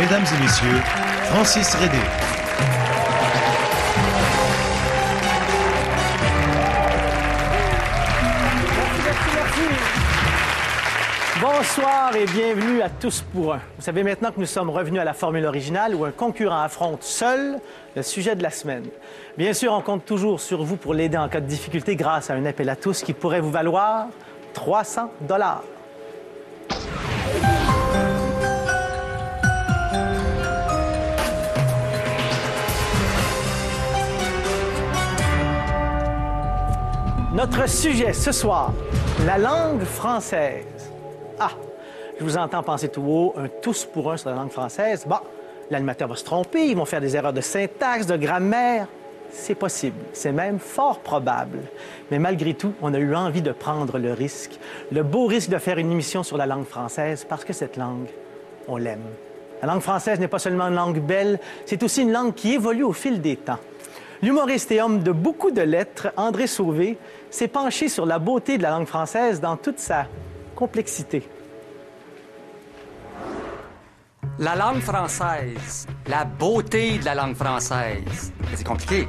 Mesdames et messieurs, Francis Redé. Bonsoir et bienvenue à Tous pour un. Vous savez maintenant que nous sommes revenus à la formule originale où un concurrent affronte seul le sujet de la semaine. Bien sûr, on compte toujours sur vous pour l'aider en cas de difficulté grâce à un appel à tous qui pourrait vous valoir 300 $. Notre sujet ce soir, la langue française. Ah, je vous entends penser tout haut, un tous pour un sur la langue française. Bon, l'animateur va se tromper, ils vont faire des erreurs de syntaxe, de grammaire. C'est possible, c'est même fort probable. Mais malgré tout, on a eu envie de prendre le risque, le beau risque de faire une émission sur la langue française parce que cette langue, on l'aime. La langue française n'est pas seulement une langue belle, c'est aussi une langue qui évolue au fil des temps. L'humoriste et homme de beaucoup de lettres, André Sauvé, s'est penché sur la beauté de la langue française dans toute sa complexité. La langue française, la beauté de la langue française. C'est compliqué,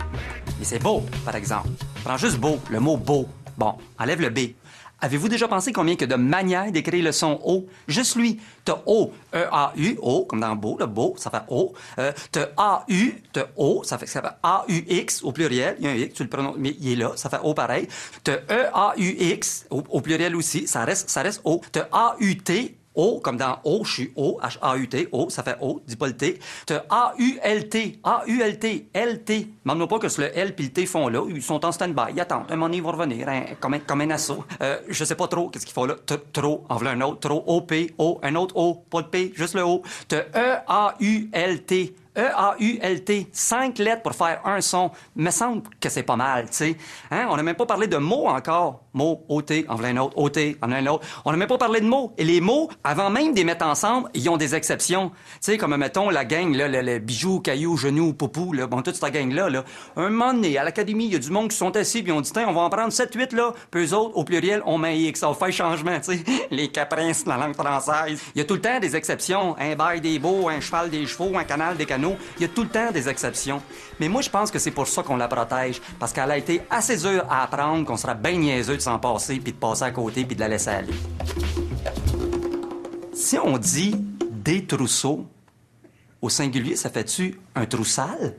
mais c'est beau, par exemple. Prends juste beau, le mot beau. Bon, enlève le B. Avez-vous déjà pensé combien que de manières d'écrire le son O? Juste lui. T'as O, E-A-U, O, comme dans beau, le beau, ça fait O. T'as A-U, t'as O, ça fait A-U-X au pluriel. Il y a un X, tu le prononces, mais il est là, ça fait O pareil. T'as E-A-U-X au pluriel aussi, ça reste O. T'as A-U-T, O, comme dans O, je suis O, H-A-U-T, O, ça fait O, dis pas le T. T'as A-U-L-T, A-U-L-T, L-T. Demande-moi pas que le L puis le T font là. Ils sont en stand-by. Ils attendent. Un moment donné, ils vont revenir, hein, comme un assaut. Je sais pas trop qu'est-ce qu'ils font là. Trop, en voilà un autre. Trop, O-P, O, un autre O, pas de P, juste le O. T'as E-A-U-L-T. E-A-U-L-T, 5 lettres pour faire un son. Me semble que c'est pas mal, tu sais. Hein? On n'a même pas parlé de mots encore. Mots, O-T, en voilà un autre, O-T, en un autre. On n'a même pas parlé de mots. Et les mots, avant même de les mettre ensemble, ils ont des exceptions. Tu sais, comme, mettons, la gang, là, le bijou, caillou, genou, poupou, là, bon, toute cette gang-là, là. Un moment donné, à l'académie, il y a du monde qui sont assis puis on dit, tiens, on va en prendre 7-8, là. Puis eux autres, au pluriel, on met X. Ça va faire changement, tu sais. Les caprices de la langue française. Il y a tout le temps des exceptions. Un bail des beaux, un cheval des chevaux, un canal des canaux. Il y a tout le temps des exceptions. Mais moi, je pense que c'est pour ça qu'on la protège. Parce qu'elle a été assez dure à apprendre qu'on sera bien niaiseux de s'en passer, puis de passer à côté, puis de la laisser aller. Si on dit des trousseaux, au singulier, ça fait-tu un trou sale?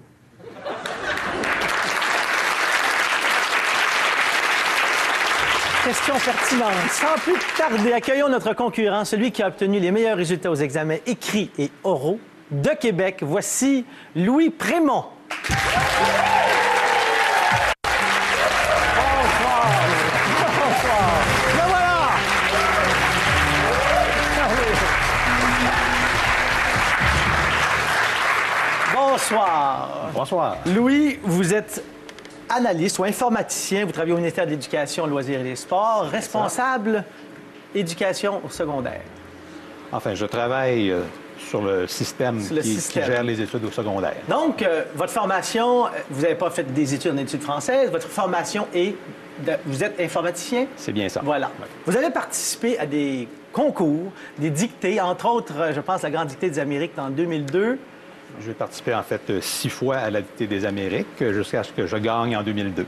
Question pertinente. Sans plus tarder, accueillons notre concurrent, celui qui a obtenu les meilleurs résultats aux examens écrits et oraux de Québec. Voici Louis Prémont. Bonsoir. Bonsoir. Louis, vous êtes analyste ou informaticien. Vous travaillez au ministère de l'Éducation, Loisirs et des Sports, responsable éducation au secondaire. Enfin, je travaille sur le système qui gère les études au secondaire. Donc, votre formation, vous n'avez pas fait des études en études françaises. Votre formation est... vous êtes informaticien? C'est bien ça. Voilà. Ouais. Vous avez participé à des concours, des dictées, entre autres, je pense, la Grande Dictée des Amériques en 2002. J'ai participé, en fait, 6 fois à la Dictée des Amériques jusqu'à ce que je gagne en 2002.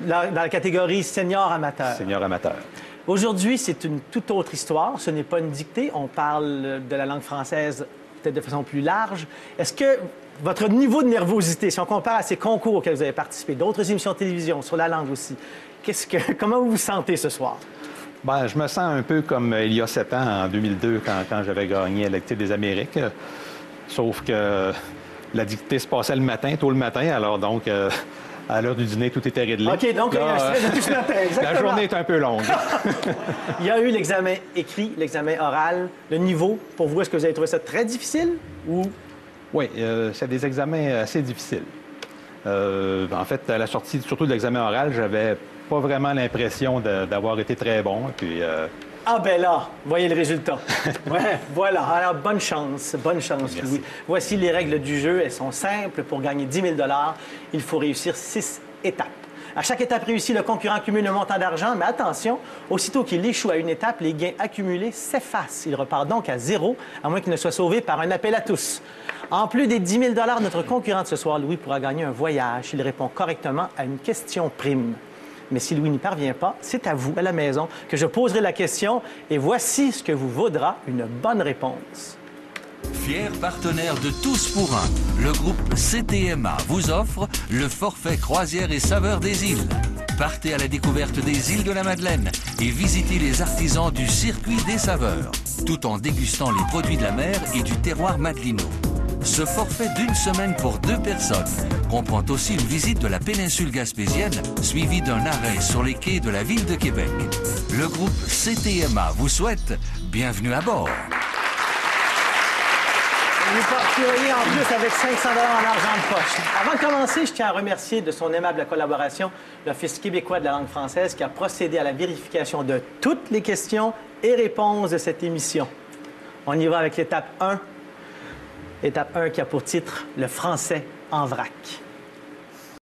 Dans la catégorie senior amateur. Senior amateur. Aujourd'hui, c'est une toute autre histoire. Ce n'est pas une dictée. On parle de la langue française peut-être de façon plus large. Est-ce que votre niveau de nervosité, si on compare à ces concours auxquels vous avez participé, d'autres émissions de télévision, sur la langue aussi, comment vous vous sentez ce soir? Bien, je me sens un peu comme il y a 7 ans, en 2002, quand j'avais gagné la Dictée des Amériques. Sauf que la dictée se passait le matin, tôt le matin, alors donc... à l'heure du dîner, tout était réglé. OK, donc il y a un stress de tout ce matin, exactement. La journée est un peu longue. Il y a eu l'examen écrit, l'examen oral. Le niveau, pour vous, est-ce que vous avez trouvé ça très difficile ou... Oui, c'est des examens assez difficiles. En fait, à la sortie, surtout de l'examen oral, j'avais pas vraiment l'impression d'avoir été très bon. Puis, Ah ben là, voyez le résultat. Ouais, voilà. Alors, bonne chance, Louis. Voici les règles du jeu. Elles sont simples. Pour gagner 10 000 $, il faut réussir 6 étapes. À chaque étape réussie, le concurrent cumule un montant d'argent, mais attention, aussitôt qu'il échoue à une étape, les gains accumulés s'effacent. Il repart donc à zéro, à moins qu'il ne soit sauvé par un appel à tous. En plus des 10 000 $, notre concurrent de ce soir, Louis, pourra gagner un voyage s'il répond correctement à une question prime. Mais si Louis n'y parvient pas, c'est à vous, à la maison, que je poserai la question, et voici ce que vous vaudra une bonne réponse. Fier partenaire de Tous pour un, le groupe CTMA vous offre le forfait croisière et saveurs des îles. Partez à la découverte des îles de la Madeleine et visitez les artisans du circuit des saveurs, tout en dégustant les produits de la mer et du terroir madelinois. Ce forfait d'une semaine pour 2 personnes comprend aussi une visite de la péninsule gaspésienne, suivie d'un arrêt sur les quais de la ville de Québec. Le groupe CTMA vous souhaite bienvenue à bord. Vous partiriez en plus avec 500 $ en argent de poche. Avant de commencer, je tiens à remercier de son aimable collaboration l'Office québécois de la langue française qui a procédé à la vérification de toutes les questions et réponses de cette émission. On y va avec l'étape 1. Étape 1 qui a pour titre « Le français en vrac ».